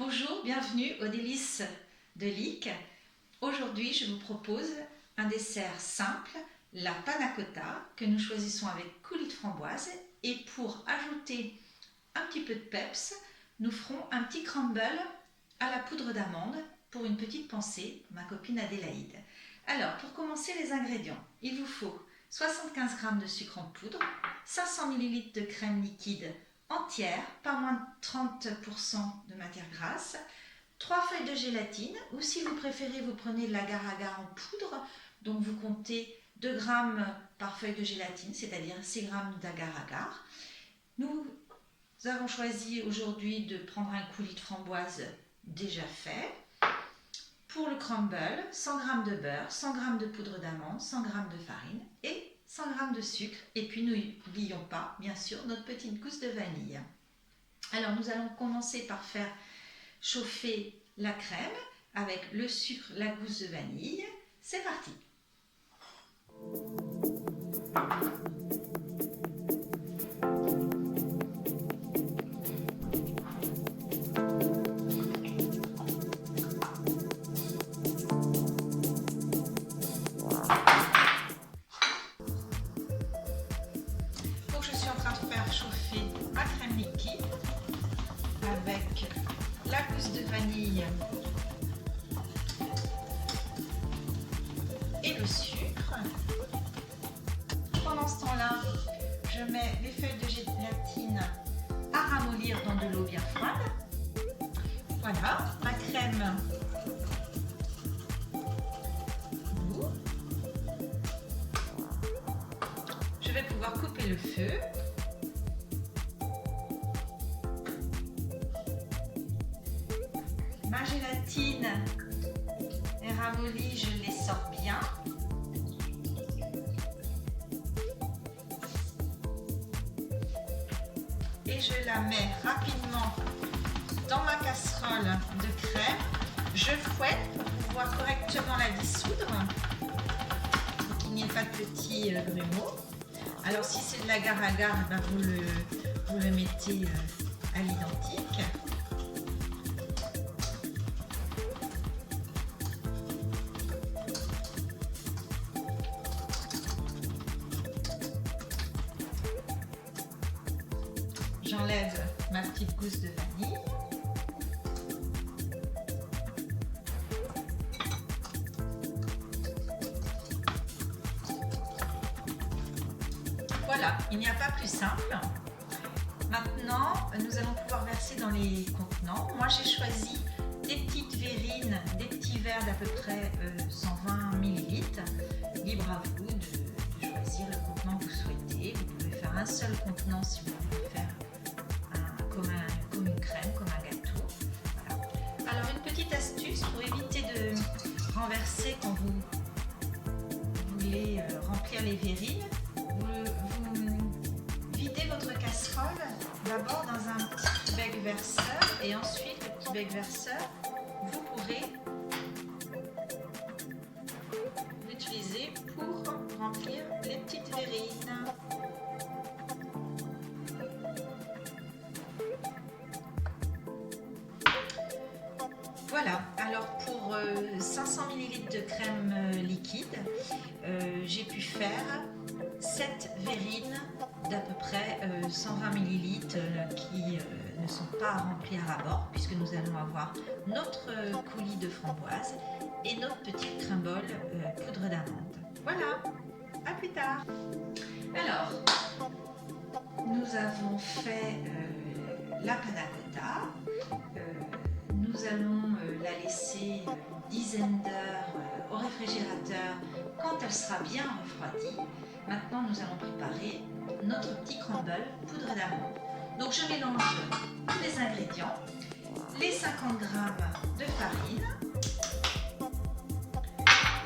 Bonjour, bienvenue aux délices de Lic. Aujourd'hui, je vous propose un dessert simple, la panna cotta, que nous choisissons avec coulis de framboise. Et pour ajouter un petit peu de peps, nous ferons un petit crumble à la poudre d'amande pour une petite pensée pour ma copine Adélaïde. Alors, pour commencer, les ingrédients. Il vous faut 75 g de sucre en poudre, 500 ml de crème liquide entière, pas moins de 30% de matière grasse, 3 feuilles de gélatine, ou si vous préférez, vous prenez de l'agar-agar en poudre, donc vous comptez 2 g par feuille de gélatine, c'est-à-dire 6 g d'agar-agar. Nous avons choisi aujourd'hui de prendre un coulis de framboise déjà fait. Pour le crumble, 100 g de beurre, 100 g de poudre d'amande, 100 g de farine et 100 g de sucre. Et puis n'oublions pas, bien sûr, notre petite gousse de vanille. Alors nous allons commencer par faire chauffer la crème avec le sucre, la gousse de vanille. C'est parti! Donc je suis en train de faire chauffer ma crème liquide avec la gousse de vanille et le sucre. Pendant ce temps-là, je mets les feuilles de gélatine à ramollir dans de l'eau bien froide. Voilà, ma crème bout. Je vais pouvoir couper le feu. Ma gélatine est ramollie, je les sors bien. Et je la mets rapidement dans ma casserole de crème. Je fouette pour pouvoir correctement la dissoudre, pour qu'il n'y ait pas de petits grumeaux. Alors si c'est de l'agar-agar, ben vous le mettez à l'identique. J'enlève ma petite gousse de vanille. Voilà, il n'y a pas plus simple. Maintenant, nous allons pouvoir verser dans les contenants. Moi, j'ai choisi des petites verrines, des petits verres d'à peu près 120 ml. Libre à vous de choisir le contenant que vous souhaitez. Vous pouvez faire un seul contenant si vous voulez faire comme une crème, comme un gâteau. Voilà. Alors, une petite astuce pour éviter de renverser quand vous voulez remplir les verrines. Vous videz votre casserole d'abord dans un petit bec verseur et ensuite le petit bec verseur, vous pourrez l'utiliser pour remplir les petites verrines. Voilà, alors pour 500 ml de crème liquide, j'ai pu faire 7 verrines d'à peu près 120 ml qui ne sont pas remplies à ras-bord, puisque nous allons avoir notre coulis de framboise et notre petit crumble poudre d'amande. Voilà, à plus tard. Alors, nous avons fait la panna cotta. Nous allons la laisser une dizaine d'heures au réfrigérateur quand elle sera bien refroidie. Maintenant, nous allons préparer notre petit crumble poudre d'amande. Donc, je mélange tous les ingrédients, les 50 g de farine,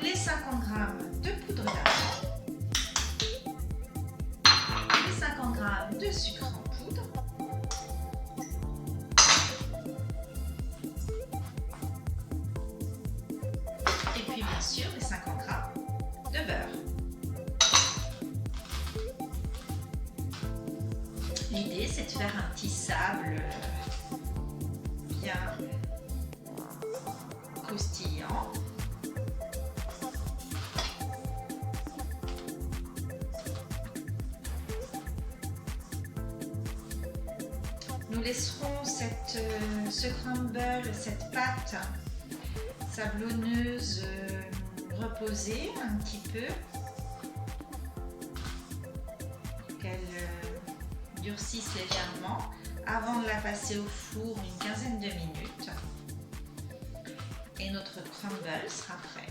les 50 g de poudre d'amande, les 50 g de sucre en poudre, et puis bien sûr les 50 g de beurre. L'idée, c'est de faire un petit sable bien croustillant. Nous laisserons ce crumble, cette pâte sablonneuse reposer un petit peu, qu'elle durcisse légèrement avant de la passer au four une quinzaine de minutes. Et notre crumble sera prêt.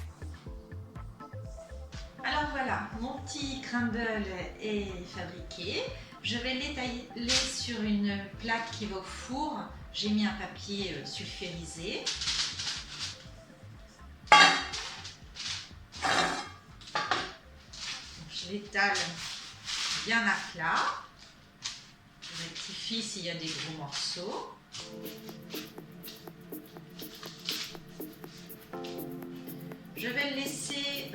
Alors voilà, mon petit crumble est fabriqué. Je vais l'étaler sur une plaque qui va au four. J'ai mis un papier sulfurisé. Je l'étale bien à plat. Je rectifie s'il y a des gros morceaux. Je vais le laisser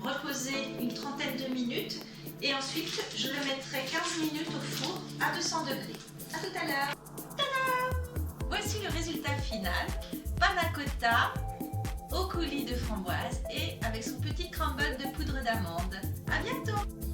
reposer une trentaine de minutes et ensuite je le mettrai 15 minutes au four à 200 degrés. A tout à l'heure. Voici le résultat final. Panna cotta au coulis de framboise et avec son petit crumble de poudre d'amande. À bientôt.